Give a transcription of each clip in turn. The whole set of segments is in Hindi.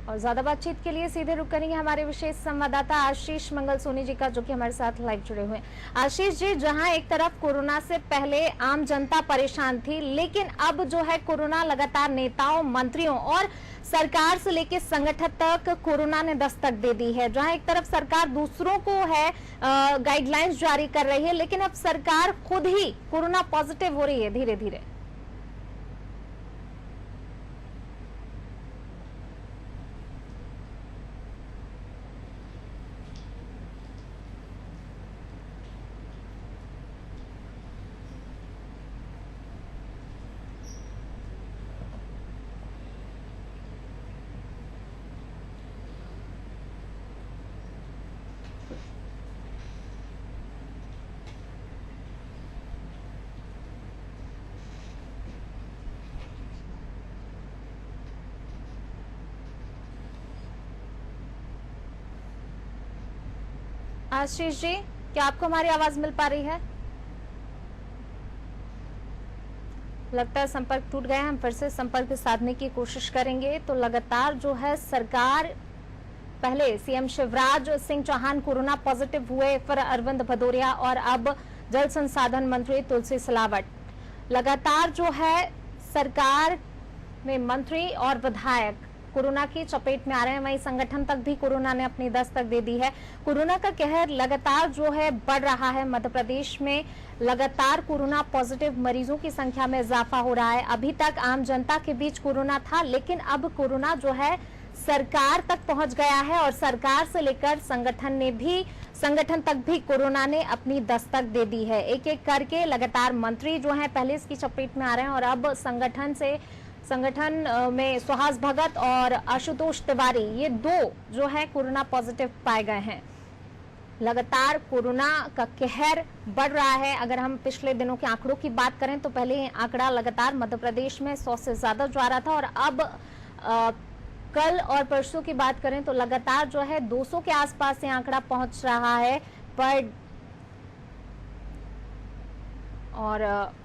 और ज्यादा बातचीत के लिए सीधे रुक करेंगे हमारे विशेष संवाददाता आशीष मंगल सोनी जी का, जो कि हमारे साथ लाइव जुड़े हुए हैं। आशीष जी, जहां एक तरफ कोरोना से पहले आम जनता परेशान थी, लेकिन अब जो है कोरोना लगातार नेताओं, मंत्रियों और सरकार से लेकर संगठन तक कोरोना ने दस्तक दे दी है। जहां एक तरफ सरकार दूसरों को है गाइडलाइंस जारी कर रही है, लेकिन अब सरकार खुद ही कोरोना पॉजिटिव हो रही है धीरे धीरे। आशीष जी, क्या आपको हमारी आवाज मिल पा रही है? लगता है संपर्क टूट गया है। हम फिर से संपर्क साधने की कोशिश करेंगे। तो लगातार जो है सरकार, पहले CM Shivraj Singh Chouhan corona positive हुए, फिर अरविंद भदौरिया और अब जल संसाधन मंत्री तुलसी सिलावट। लगातार जो है सरकार में मंत्री और विधायक कोरोना की चपेट में आ रहे हैं। वहीं संगठन तक भी कोरोना ने अपनी दस्तक दे दी है। कोरोना का कहर लगातार जो है बढ़ रहा है। मध्य प्रदेश में लगातार कोरोना पॉजिटिव मरीजों की संख्या में इजाफा हो रहा है। अभी तक आम जनता के बीच कोरोना था, लेकिन अब कोरोना जो है सरकार तक पहुंच गया है और सरकार से लेकर संगठन तक भी कोरोना ने अपनी दस्तक दे दी है। एक एक करके लगातार मंत्री जो हैं पहले इसकी चपेट में आ रहे हैं और अब संगठन में सुहास भगत और आशुतोष तिवारी, ये दो जो है कोरोना पॉजिटिव पाए गए हैं। लगातार कोरोना का कहर बढ़ रहा है। अगर हम पिछले दिनों के आंकड़ों की बात करें तो पहले आंकड़ा लगातार मध्य प्रदेश में 100 से ज्यादा जा रहा था और अब कल और परसों की बात करें तो लगातार जो है 200 के आसपास ये आंकड़ा पहुंच रहा है। पर और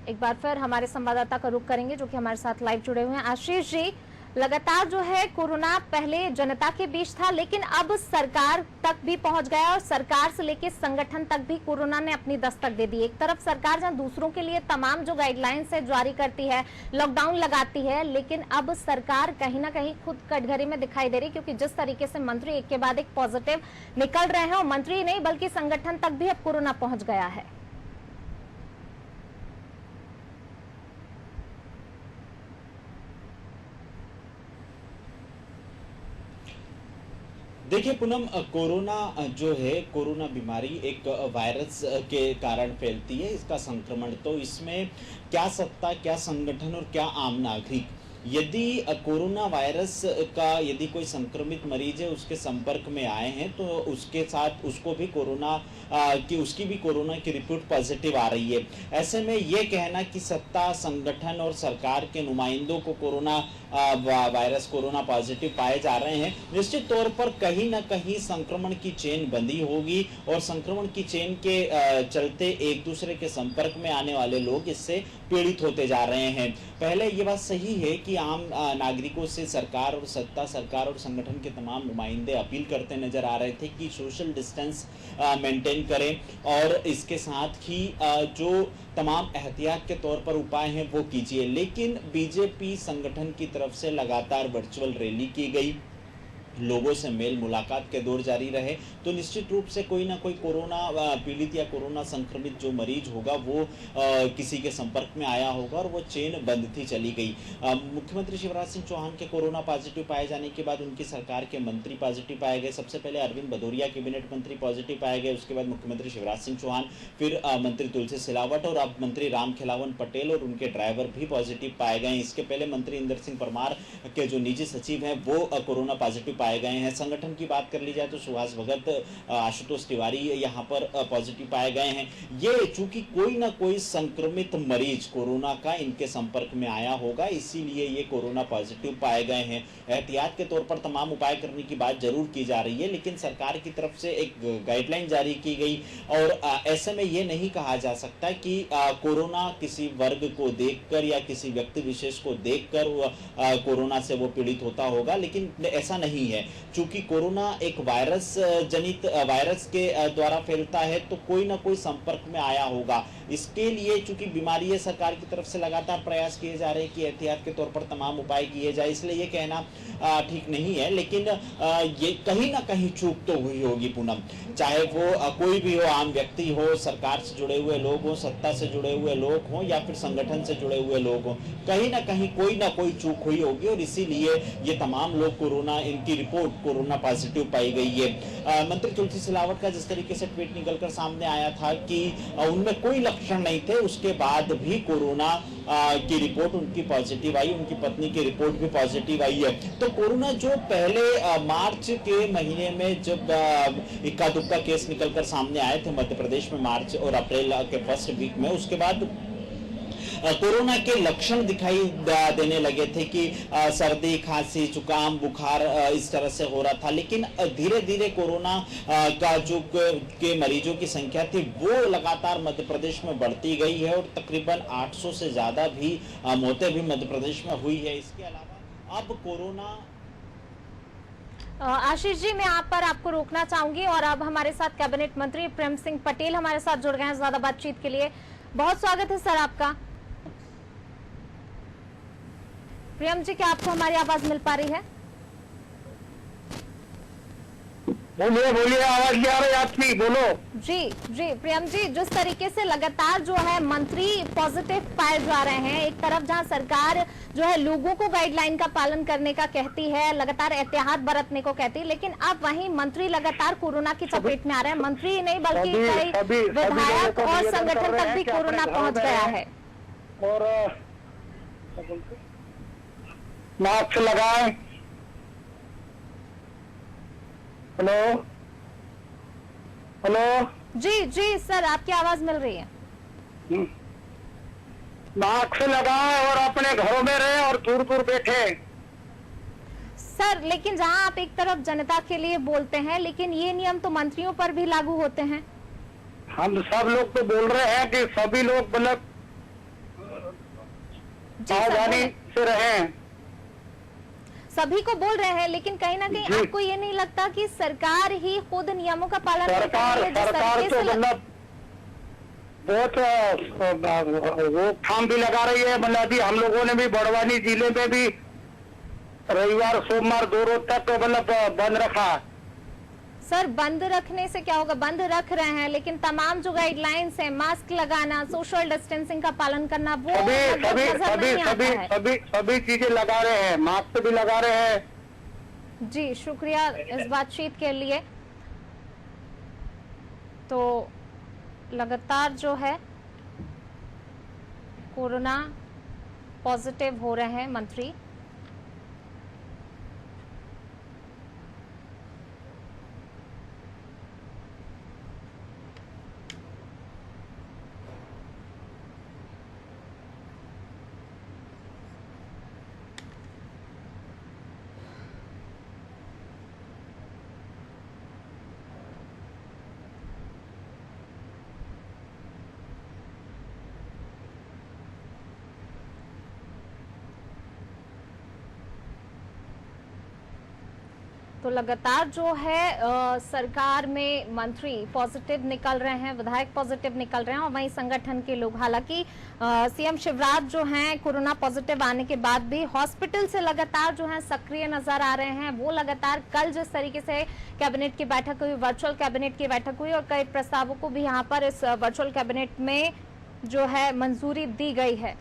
एक बार फिर हमारे संवाददाता का रुख करेंगे, जो कि हमारे साथ लाइव जुड़े हुए हैं। आशीष जी, लगातार जो है कोरोना पहले जनता के बीच था, लेकिन अब सरकार तक भी पहुंच गया और सरकार से लेकर संगठन तक भी कोरोना ने अपनी दस्तक दे दी। एक तरफ सरकार जहां दूसरों के लिए तमाम जो गाइडलाइंस है जारी करती है, लॉकडाउन लगाती है, लेकिन अब सरकार कहीं ना कहीं खुद कटघरे में दिखाई दे रही, क्योंकि जिस तरीके से मंत्री एक के बाद एक पॉजिटिव निकल रहे हैं, और मंत्री नहीं बल्कि संगठन तक भी अब कोरोना पहुंच गया है। देखिए पूनम, कोरोना जो है, कोरोना बीमारी एक वायरस के कारण फैलती है। इसका संक्रमण, तो इसमें क्या सत्ता, क्या संगठन और क्या आम नागरिक, यदि कोरोना वायरस का यदि कोई संक्रमित मरीज है उसके संपर्क में आए हैं तो उसके साथ उसको भी उसकी भी कोरोना की रिपोर्ट पॉजिटिव आ रही है। ऐसे में ये कहना कि सत्ता, संगठन और सरकार के नुमाइंदों को कोरोना वायरस, कोरोना पॉजिटिव पाए जा रहे हैं, निश्चित तौर पर कहीं ना कहीं संक्रमण की चेन बंधी होगी और संक्रमण की चेन के चलते एक दूसरे के संपर्क में आने वाले लोग इससे पीड़ित होते जा रहे हैं। पहले ये बात सही है कि आम नागरिकों से सरकार और संगठन के तमाम नुमाइंदे अपील करते नजर आ रहे थे कि सोशल डिस्टेंस मेंटेन करें और इसके साथ ही जो तमाम एहतियात के तौर पर उपाय हैं वो कीजिए। लेकिन बीजेपी संगठन की तरफ से लगातार वर्चुअल रैली की गई, लोगों से मेल मुलाकात के दौर जारी रहे, तो निश्चित रूप से कोई ना कोई कोरोना पीड़ित या कोरोना संक्रमित जो मरीज होगा वो किसी के संपर्क में आया होगा और वो चेन बंधती चली गई। मुख्यमंत्री शिवराज सिंह चौहान के कोरोना पॉजिटिव पाए जाने के बाद उनकी सरकार के मंत्री पॉजिटिव पाए गए। सबसे पहले अरविंद भदौरिया कैबिनेट मंत्री पॉजिटिव पाए गए, उसके बाद मुख्यमंत्री शिवराज सिंह चौहान, फिर मंत्री तुलसी सिलावट और अब मंत्री रामखेलावन पटेल और उनके ड्राइवर भी पॉजिटिव पाए गए। इसके पहले मंत्री इंदर सिंह परमार के जो निजी सचिव हैं वो कोरोना पॉजिटिव पाए गए हैं। संगठन की बात कर ली जाए तो सुहास भगत, आशुतोष तिवारी यहाँ पर पॉजिटिव पाए गए हैं। ये चूंकि कोई ना कोई संक्रमित मरीज कोरोना का इनके संपर्क में आया होगा, इसीलिए ये कोरोना पॉजिटिव पाए गए हैं। एहतियात के तौर पर तमाम उपाय करने की बात जरूर की जा रही है, लेकिन सरकार की तरफ से एक गाइडलाइन जारी की गई और ऐसे में ये नहीं कहा जा सकता कि कोरोना किसी वर्ग को देखकर या किसी व्यक्ति विशेष को देखकर कोरोना से वो पीड़ित होता होगा, लेकिन ऐसा नहीं है। चूंकि कोरोना एक वायरस जनित वायरस के द्वारा फैलता है, तो कोई ना कोई संपर्क में आया होगा। इसके लिए चूंकि बीमारी है, सरकार की तरफ से लगातार प्रयास किए जा रहे हैं कि एहतियात के तौर पर तमाम उपाय किए जाए, इसलिए ये कहना ठीक नहीं है। लेकिन ये कहीं ना कहीं चूक तो हुई होगी पूनम, चाहे वो कोई भी हो, आम व्यक्ति हो, सरकार से जुड़े हुए लोग हो, सत्ता से जुड़े हुए लोग हो या फिर संगठन से जुड़े हुए लोग हो, कहीं ना कहीं कोई ना कोई चूक हुई होगी और इसीलिए ये तमाम लोग कोरोना, इनकी रिपोर्ट कोरोना पॉजिटिव पाई गई है। मंत्री तुलसी सिलावट का जिस तरीके से ट्वीट निकलकर सामने आया था कि उनमें कोई लक्षण नहीं थे, उसके बाद भी कोरोना की रिपोर्ट उनकी पॉजिटिव आई, उनकी पत्नी की रिपोर्ट भी पॉजिटिव आई है। तो कोरोना जो पहले मार्च के महीने में जब इक्का दुक्का केस निकलकर सामने आए थे मध्य प्रदेश में मार्च और अप्रैल के फर्स्ट वीक में, उसके बाद कोरोना के लक्षण दिखाई देने लगे थे कि सर्दी, खांसी, जुकाम, बुखार इस तरह से हो रहा था। लेकिन धीरे धीरे कोरोना का जो के मरीजों की संख्या थी वो लगातार मध्य प्रदेश में बढ़ती गई है और तकरीबन 800 से ज्यादा भी मौतें भी मध्य प्रदेश में हुई है। इसके अलावा अब कोरोना आशीष जी, मैं आप पर आपको रोकना चाहूंगी और अब हमारे साथ कैबिनेट मंत्री प्रेम सिंह पटेल हमारे साथ जुड़ गए हैं ज्यादा बातचीत के लिए। बहुत स्वागत है सर आपका। प्रियम जी, क्या आपको हमारी आवाज मिल पा रही है? बोलिए बोलिए, आवाज नहीं आ रही आपकी, बोलो। जी जी प्रियम जी, जिस तरीके से लगातार जो है मंत्री पॉजिटिव पाए जा रहे हैं, एक तरफ जहां सरकार जो है लोगों को गाइडलाइन का पालन करने का कहती है, लगातार एहतियात बरतने को कहती है, लेकिन अब वहीं मंत्री लगातार कोरोना की चपेट में आ रहे हैं। मंत्री नहीं बल्कि कई विधायक और संगठन तक भी कोरोना पहुंच गया है। और मास्क लगाएं। हेलो हेलो, जी जी सर, आपकी आवाज मिल रही है। मास्क लगाएं और अपने घरों में रहें और दूर दूर बैठे। सर, लेकिन जहां आप एक तरफ जनता के लिए बोलते हैं, लेकिन ये नियम तो मंत्रियों पर भी लागू होते हैं। हम सब लोग तो बोल रहे हैं कि सभी लोग मतलब सावधानी से रहें। सभी को बोल रहे हैं, लेकिन कहीं ना कहीं आपको ये नहीं लगता कि सरकार ही खुद नियमों का पालन नहीं कर रही है? सरकार तो मतलब बहुत रोकथाम भी लगा रही है। मतलब अभी हम लोगों ने भी बड़वानी जिले में भी रविवार सोमवार 2 रोज तक मतलब बंद रखा। सर, बंद रखने से क्या होगा? बंद रख रहे हैं, लेकिन तमाम जो गाइडलाइंस है, मास्क लगाना, सोशल डिस्टेंसिंग का पालन करना, वो सभी चीजें लगा रहे हैं, मास्क भी लगा रहे हैं। जी, शुक्रिया इस बातचीत के लिए। तो लगातार जो है कोरोना पॉजिटिव हो रहे हैं मंत्री। तो लगातार जो है सरकार में मंत्री पॉजिटिव निकल रहे हैं, विधायक पॉजिटिव निकल रहे हैं और वहीं संगठन के लोग। हालांकि सीएम शिवराज जो हैं कोरोना पॉजिटिव आने के बाद भी हॉस्पिटल से लगातार जो है सक्रिय नजर आ रहे हैं। वो लगातार कल जिस तरीके से कैबिनेट की बैठक हुई, वर्चुअल कैबिनेट की बैठक हुई और कई प्रस्तावों को भी यहाँ पर इस वर्चुअल कैबिनेट में जो है मंजूरी दी गई है।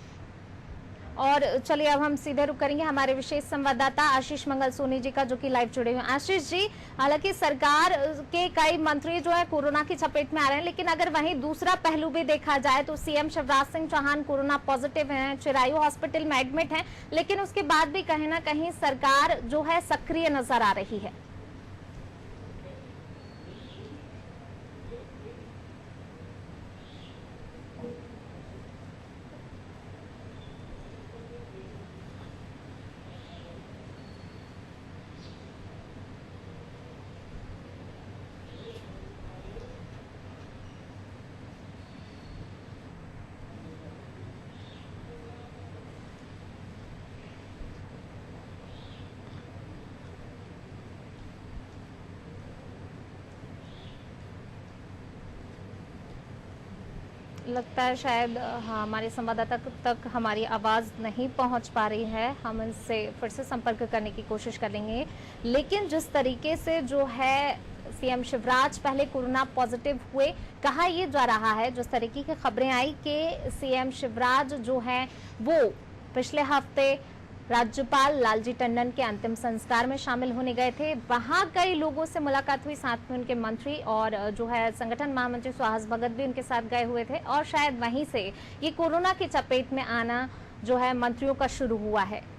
और चलिए अब हम सीधे रुक करेंगे हमारे विशेष संवाददाता आशीष मंगल सोनी जी का, जो कि लाइव जुड़े हुए हैं। आशीष जी, हालांकि सरकार के कई मंत्री जो है कोरोना की चपेट में आ रहे हैं, लेकिन अगर वहीं दूसरा पहलू भी देखा जाए तो CM Shivraj Singh Chouhan corona positive हैं, चिरायू हॉस्पिटल में एडमिट हैं, लेकिन उसके बाद भी कहीं ना कहीं सरकार जो है सक्रिय नजर आ रही है। लगता है शायद हाँ, हमारे संवाददाता तक हमारी आवाज़ नहीं पहुंच पा रही है। हम इनसे फिर से संपर्क करने की कोशिश करेंगे, लेकिन जिस तरीके से जो है सीएम शिवराज पहले कोरोना पॉजिटिव हुए, कहा यह जा रहा है, जिस तरीके की खबरें आई कि सीएम शिवराज जो है वो पिछले हफ्ते राज्यपाल लालजी टंडन के अंतिम संस्कार में शामिल होने गए थे। वहां कई लोगों से मुलाकात हुई, साथ में उनके मंत्री और जो है संगठन महामंत्री सुहास भगत भी उनके साथ गए हुए थे, और शायद वहीं से ये कोरोना की चपेट में आना जो है मंत्रियों का शुरू हुआ है।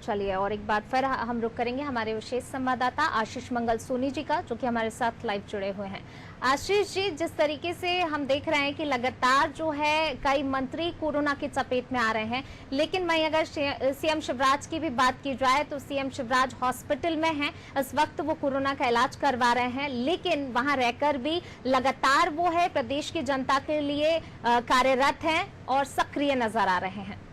चलिए और एक बार फिर हम रुक करेंगे हमारे विशेष संवाददाता आशीष मंगल सोनी जी का, जो कि हमारे साथ लाइव जुड़े हुए हैं। आशीष जी, जिस तरीके से हम देख रहे हैं कि लगातार जो है कई मंत्री कोरोना की चपेट में आ रहे हैं, लेकिन मैं अगर सीएम शिवराज की भी बात की जाए तो सीएम शिवराज हॉस्पिटल में हैं, इस वक्त वो कोरोना का इलाज करवा रहे हैं, लेकिन वहां रहकर भी लगातार वो है प्रदेश की जनता के लिए कार्यरत हैं और सक्रिय नजर आ रहे हैं।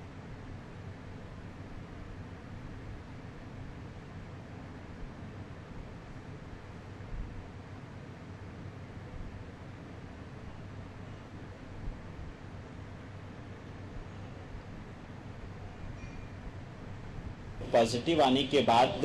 पॉजिटिव आने के बाद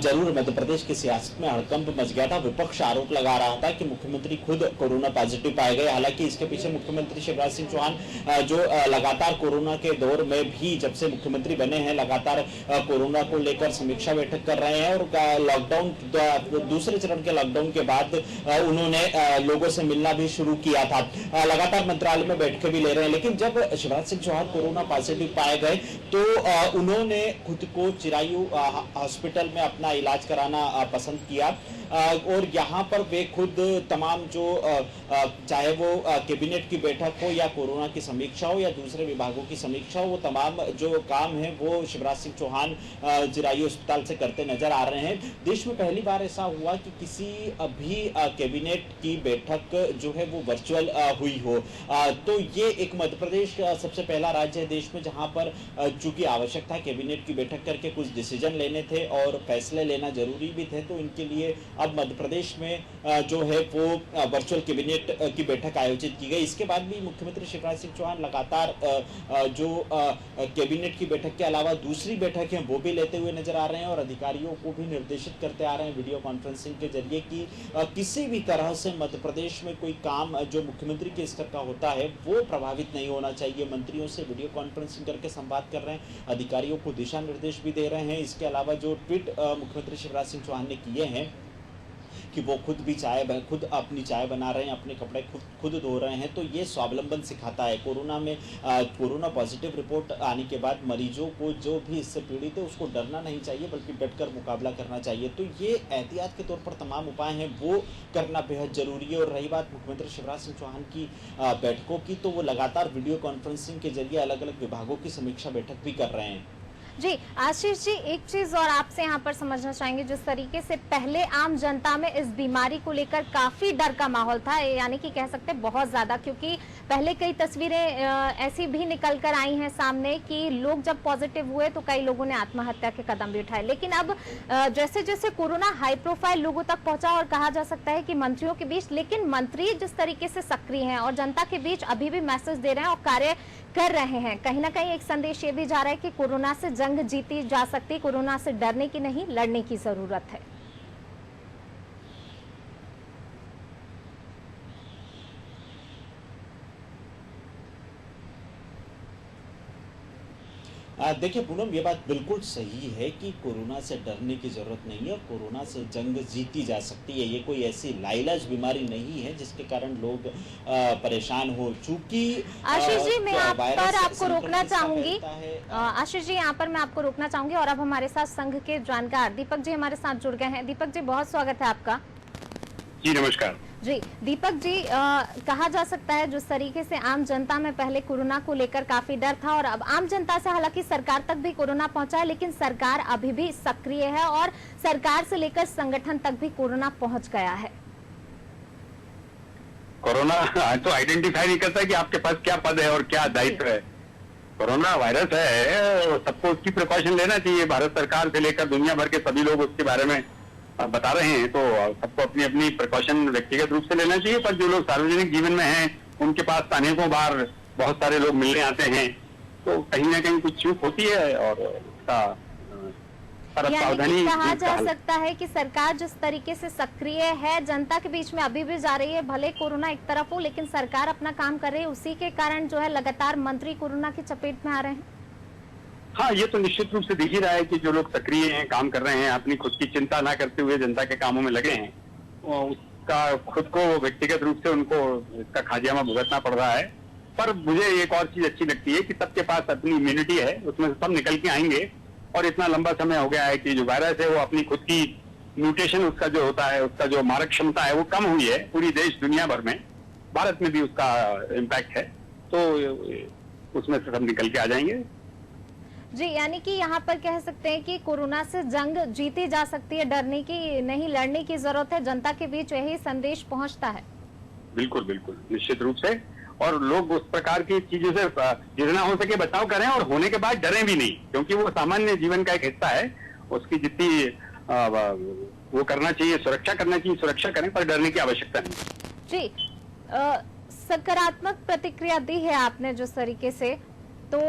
जरूर मध्य प्रदेश की सियासत में हड़कंप मच गया था। विपक्ष आरोप लगा रहा था कि मुख्यमंत्री खुद कोरोना पॉजिटिव पाए गए। हालांकि इसके पीछे मुख्यमंत्री शिवराज सिंह चौहान जो लगातार कोरोना के दौर में भी जब से मुख्यमंत्री बने हैं लगातार कोरोना को लेकर समीक्षा बैठक कर रहे हैं, और लॉकडाउन दूसरे चरण के लॉकडाउन के बाद उन्होंने लोगों से मिलना भी शुरू किया था, लगातार मंत्रालय में बैठकें भी ले रहे हैं। लेकिन जब शिवराज सिंह चौहान कोरोना पॉजिटिव पाए गए तो उन्होंने खुद को चिरायू हॉस्पिटल में अपना इलाज कराना पसंद किया, और यहाँ पर वे खुद तमाम जो चाहे वो कैबिनेट की बैठक हो या कोरोना की समीक्षा हो या दूसरे विभागों की समीक्षा हो, वो तमाम जो काम है वो शिवराज सिंह चौहान चिरायू अस्पताल से करते नजर आ रहे हैं। देश में पहली बार ऐसा हुआ कि किसी भी कैबिनेट की बैठक जो है वो वर्चुअल हुई हो, तो ये एक मध्य प्रदेश सबसे पहला राज्य है देश में जहां पर चूंकि आवश्यक था कैबिनेट की बैठक करके कुछ डिसीजन लेने थे और फैसले लेना जरूरी भी थे, तो इनके लिए अब मध्य प्रदेश में जो है वो वर्चुअल कैबिनेट की बैठक आयोजित की गई। इसके बाद भी मुख्यमंत्री शिवराज सिंह चौहान लगातार जो कैबिनेट की बैठक के अलावा दूसरी बैठक है वो भी लेते हुए नजर आ रहे हैं, और अधिकारियों को भी निर्देशित करते आ रहे हैं वीडियो कॉन्फ्रेंसिंग के जरिए कि किसी भी तरह से मध्य प्रदेश में कोई काम जो मुख्यमंत्री के स्तर का होता है वो प्रभावित नहीं होना चाहिए। मंत्रियों से वीडियो कॉन्फ्रेंसिंग करके संवाद कर रहे हैं, अधिकारियों को दिशा निर्देश भी दे रहे हैं। इसके अलावा जो ट्वीट मुख्यमंत्री शिवराज सिंह चौहान ने किए हैं कि वो खुद भी खुद अपनी चाय बना रहे हैं, अपने कपड़े खुद धो रहे हैं, तो ये स्वावलंबन सिखाता है। कोरोना में कोरोना पॉजिटिव रिपोर्ट आने के बाद मरीजों को जो भी इससे पीड़ित है उसको डरना नहीं चाहिए बल्कि डटकर मुकाबला करना चाहिए। तो ये एहतियात के तौर पर तमाम उपाय हैं वो करना बेहद जरूरी है। और रही बात मुख्यमंत्री शिवराज सिंह चौहान की बैठकों की, तो वो लगातार वीडियो कॉन्फ्रेंसिंग के जरिए अलग अलग विभागों की समीक्षा बैठक भी कर रहे हैं। जी आशीष जी, एक चीज और आपसे यहाँ पर समझना चाहेंगे, जिस तरीके से पहले आम जनता में इस बीमारी को लेकर काफी डर का माहौल था, यानी कि कह सकते हैं बहुत ज्यादा, क्योंकि पहले कई तस्वीरें ऐसी भी निकल कर आई हैं सामने कि लोग जब पॉजिटिव हुए तो कई लोगों ने आत्महत्या के कदम भी उठाए। लेकिन अब जैसे जैसे कोरोना हाई प्रोफाइल लोगों तक पहुंचा, और कहा जा सकता है कि मंत्रियों के बीच, लेकिन मंत्री जिस तरीके से सक्रिय हैं और जनता के बीच अभी भी मैसेज दे रहे हैं और कार्य कर रहे हैं, कहीं ना कहीं एक संदेश ये भी जा रहा है कि कोरोना से जंग जीती जा सकती, कोरोना से डरने की नहीं लड़ने की जरूरत है। देखिए पूनम, ये बात बिल्कुल सही है कि कोरोना से डरने की ज़रूरत नहीं है और कोरोना से जंग जीती जा सकती है। ये कोई ऐसी लाइलाज बीमारी नहीं है जिसके कारण लोग परेशान हो। चूंकि आशीष जी, मैं आप पर आपको रोकना चाहूंगी। है। आशीष जी, यहाँ पर मैं आपको रोकना चाहूंगी और अब हमारे साथ संघ के जानकार दीपक जी हमारे साथ जुड़ गए हैं। दीपक जी, बहुत स्वागत है आपका। जी नमस्कार जी दीपक जी, कहा जा सकता है जिस तरीके से आम जनता में पहले कोरोना को लेकर काफी डर था और अब आम जनता से हालांकि सरकार तक भी कोरोना पहुंचा है, लेकिन सरकार अभी भी सक्रिय है और सरकार से लेकर संगठन तक भी कोरोना पहुंच गया है। कोरोना तो आइडेंटिफाई नहीं करता कि आपके पास क्या पद है और क्या दायित्व है। कोरोना वायरस है, सबको उसकी प्रिकॉशन लेना चाहिए। भारत सरकार से लेकर दुनिया भर के सभी लोग उसके बारे में बता रहे हैं, तो सबको अपनी अपनी प्रिकॉशन व्यक्तिगत रूप से लेना चाहिए। पर जो लोग सार्वजनिक जीवन में हैं, उनके पास अनेकों बार बहुत सारे लोग मिलने आते हैं, तो कहीं ना कहीं कुछ चूक होती है और उसका यानी कि कहा जा सकता है कि सरकार जिस तरीके से सक्रिय है, जनता के बीच में अभी भी जा रही है, भले कोरोना एक तरफ हो लेकिन सरकार अपना काम कर रही है, उसी के कारण जो है लगातार मंत्री कोरोना की चपेट में आ रहे हैं। हाँ, ये तो निश्चित रूप से दिख ही रहा है कि जो लोग सक्रिय हैं, काम कर रहे हैं, अपनी खुद की चिंता ना करते हुए जनता के कामों में लगे हैं, उसका खुद को व्यक्तिगत रूप से उनको इसका खाजियामा भुगतना पड़ रहा है। पर मुझे एक और चीज अच्छी लगती है कि सबके पास अपनी इम्यूनिटी है, उसमें से सब निकल के आएंगे। और इतना लंबा समय हो गया है कि जो वायरस है वो अपनी खुद की म्यूटेशन, उसका जो होता है, उसका जो मारक क्षमता है वो कम हुई है पूरी देश दुनिया भर में, भारत में भी उसका इम्पैक्ट है, तो उसमें से सब निकल के आ जाएंगे। जी, यानी कि यहाँ पर कह सकते हैं कि कोरोना से जंग जीती जा सकती है, डरने की नहीं, लड़ने की जरूरत है, जनता के बीच यही संदेश पहुंचता है। बिल्कुल बिल्कुल, निश्चित रूप से। और लोग उस प्रकार की चीजों से जितना हो सके बचाव करें और होने के बाद डरें भी नहीं, क्योंकि वो सामान्य जीवन का एक हिस्सा है। उसकी जितनी वो करना चाहिए, सुरक्षा करना चाहिए, सुरक्षा करें, पर डरने की आवश्यकता नहीं। जी, सकारात्मक प्रतिक्रिया दी है आपने जिस तरीके से, तो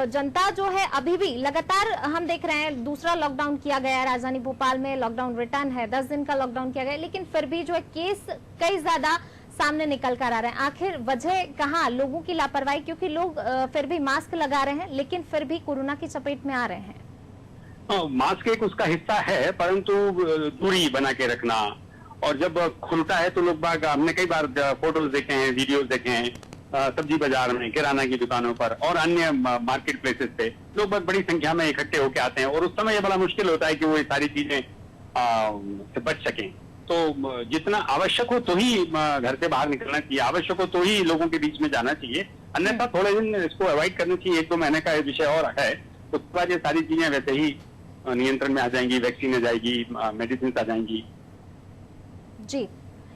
जनता जो है अभी भी लगातार हम देख रहे हैं, दूसरा लॉकडाउन किया गया है, राजधानी भोपाल में लॉकडाउन रिटर्न है, 10 दिन का लॉकडाउन किया गया है, लेकिन फिर भी जो है केस कई ज्यादा सामने निकल कर आ रहे हैं। आखिर वजह कहाँ? लोगों की लापरवाही, क्योंकि लोग फिर भी मास्क लगा रहे हैं लेकिन फिर भी कोरोना की चपेट में आ रहे हैं। मास्क एक उसका हिस्सा है, परंतु दूरी बना के रखना, और जब खुलता है तो लोग बाग, हमने कई बार फोटोज देखे हैं, वीडियोज देखे हैं, सब्जी बाजार में, किराना की दुकानों पर और अन्य मार्केट प्लेसेस पे लोग बहुत बड़ी संख्या में इकट्ठे होकर आते हैं, और उस समय ये बड़ा मुश्किल होता है कि वो ये सारी चीजें से बच सकें। तो जितना आवश्यक हो तो ही घर से बाहर निकलना चाहिए, आवश्यक हो तो ही लोगों के बीच में जाना चाहिए, अन्यथा थोड़े दिन इसको अवॉइड करना चाहिए। 1-2 महीने का विषय और है, उसके बाद ये सारी चीजें वैसे ही नियंत्रण में आ जाएंगी, वैक्सीन आ जाएगी, मेडिसिन आ जाएंगी। जी,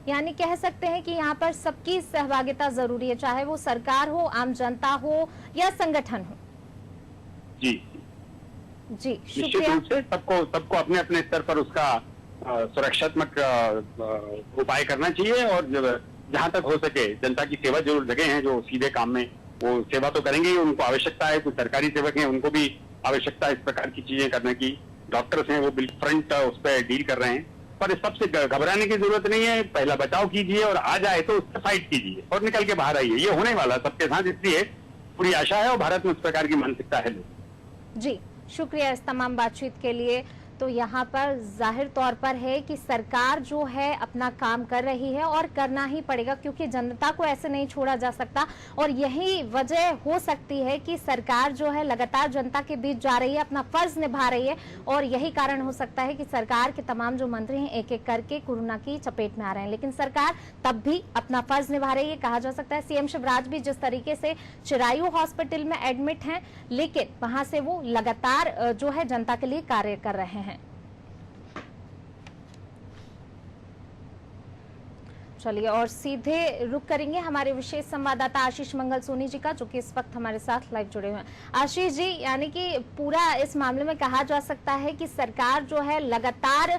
यानी कह सकते हैं कि यहाँ पर सबकी सहभागिता जरूरी है, चाहे वो सरकार हो, आम जनता हो या संगठन हो। जी जी, निश्चित शुक्रिया। रूप से सबको अपने अपने स्तर पर उसका सुरक्षात्मक उपाय करना चाहिए, और जहां तक हो सके जनता की सेवा जो जगह हैं जो सीधे काम में, वो सेवा तो करेंगे ही, उनको आवश्यकता है। कुछ सरकारी सेवक हैं, उनको भी आवश्यकता है इस प्रकार की चीजें करने की। डॉक्टर्स हैं, वो बिल्कुल फ्रंट उस पर डील कर रहे हैं, पर इस सबसे घबराने की जरूरत नहीं है। पहला बचाव कीजिए और आ जाए तो उससे फाइट कीजिए और निकल के बाहर आइए। ये होने वाला सबके साथ, इसलिए पूरी आशा है और भारत में उस प्रकार की मानसिकता है। जी, शुक्रिया इस तमाम बातचीत के लिए। तो यहाँ पर जाहिर तौर पर है कि सरकार जो है अपना काम कर रही है और करना ही पड़ेगा, क्योंकि जनता को ऐसे नहीं छोड़ा जा सकता। और यही वजह हो सकती है कि सरकार जो है लगातार जनता के बीच जा रही है, अपना फर्ज निभा रही है, और यही कारण हो सकता है कि सरकार के तमाम जो मंत्री हैं एक एक करके कोरोना की चपेट में आ रहे हैं, लेकिन सरकार तब भी अपना फर्ज निभा रही है। कहा जा सकता है सीएम शिवराज भी जिस तरीके से चिरायू हॉस्पिटल में एडमिट हैं, लेकिन वहां से वो लगातार जो है जनता के लिए कार्य कर रहे हैं। चलिए और सीधे रुक करेंगे हमारे विशेष संवाददाता आशीष मंगल सोनी जी का, जो कि इस वक्त हमारे साथ लाइव जुड़े हुए हैं। आशीष जी, यानी कि पूरा इस मामले में कहा जा सकता है कि सरकार जो है लगातार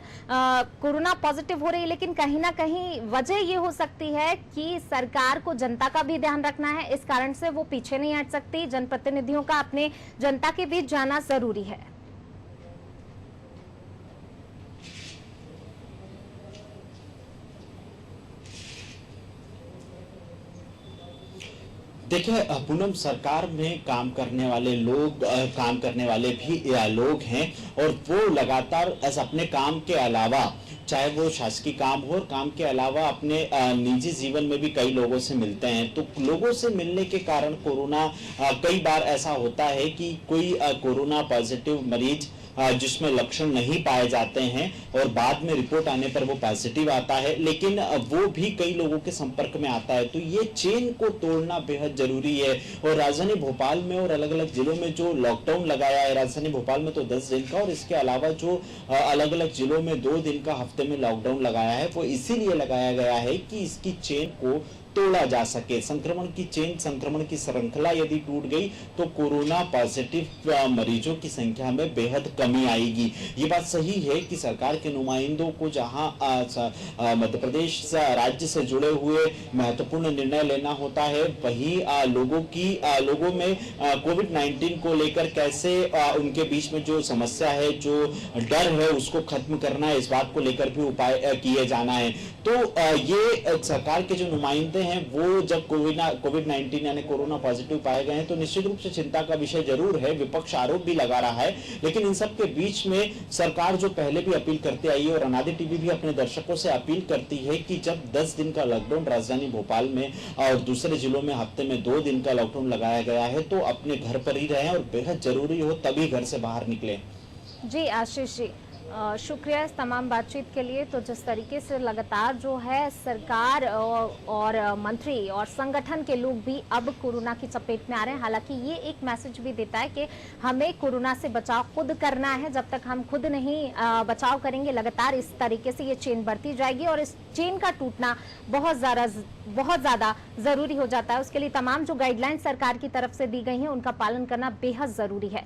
कोरोना पॉजिटिव हो रही है, लेकिन कहीं ना कहीं वजह ये हो सकती है कि सरकार को जनता का भी ध्यान रखना है, इस कारण से वो पीछे नहीं हट सकती। जनप्रतिनिधियों का अपने जनता के बीच जाना जरूरी है। देखिए पूनम, सरकार में काम करने वाले लोग काम करने वाले भी लोग हैं और वो लगातार अपने काम के अलावा, चाहे वो शासकीय काम हो और काम के अलावा अपने निजी जीवन में भी कई लोगों से मिलते हैं। तो लोगों से मिलने के कारण कोरोना, कई बार ऐसा होता है कि कोई कोरोना पॉजिटिव मरीज जिसमें लक्षण नहीं पाए जाते हैं और बाद में रिपोर्ट आने पर वो पॉजिटिव आता है, लेकिन वो भी कई लोगों के संपर्क में आता है। तो ये चेन को तोड़ना बेहद जरूरी है। और राजधानी भोपाल में और अलग अलग जिलों में जो लॉकडाउन लगाया है, राजधानी भोपाल में तो 10 दिन का और इसके अलावा जो अलग अलग जिलों में 2 दिन का हफ्ते में लॉकडाउन लगाया है, वो इसीलिए लगाया गया है कि इसकी चेन को तोड़ा जा सके। संक्रमण की चेन, संक्रमण की श्रृंखला यदि टूट गई तो कोरोना पॉजिटिव मरीजों की संख्या में बेहद कमी आएगी। ये बात सही है कि सरकार के नुमाइंदों को जहां मध्य प्रदेश राज्य से जुड़े हुए महत्वपूर्ण निर्णय लेना होता है, वहीं लोगों में कोविड-19 को लेकर कैसे उनके बीच में जो समस्या है, जो डर है, उसको खत्म करना है, इस बात को लेकर भी उपाय किए जाना है। तो ये सरकार के जो नुमाइंदे हैं वो जब कोविड-19 यानी कोरोना पॉजिटिव पाए गए हैं तो निश्चित रूप से चिंता का विषय जरूर है। विपक्ष आरोप भी लगा रहा है, लेकिन इन सब के बीच में सरकार जो पहले भी अपील करते आई है और अनादि टीवी भी अपने दर्शकों से अपील करती है कि जब 10 दिन का लॉकडाउन राजधानी भोपाल में और दूसरे जिलों में हफ्ते में 2 दिन का लॉकडाउन लगाया गया है, तो अपने घर पर ही रहें और बेहद जरूरी हो तभी घर से बाहर निकलें। जी आशीष जी, शुक्रिया इस तमाम बातचीत के लिए। तो जिस तरीके से लगातार जो है सरकार और मंत्री और संगठन के लोग भी अब कोरोना की चपेट में आ रहे हैं, हालांकि ये एक मैसेज भी देता है कि हमें कोरोना से बचाव खुद करना है। जब तक हम खुद नहीं बचाव करेंगे, लगातार इस तरीके से ये चेन बढ़ती जाएगी और इस चेन का टूटना बहुत ज़्यादा जरूरी हो जाता है। उसके लिए तमाम जो गाइडलाइन सरकार की तरफ से दी गई हैं उनका पालन करना बेहद जरूरी है।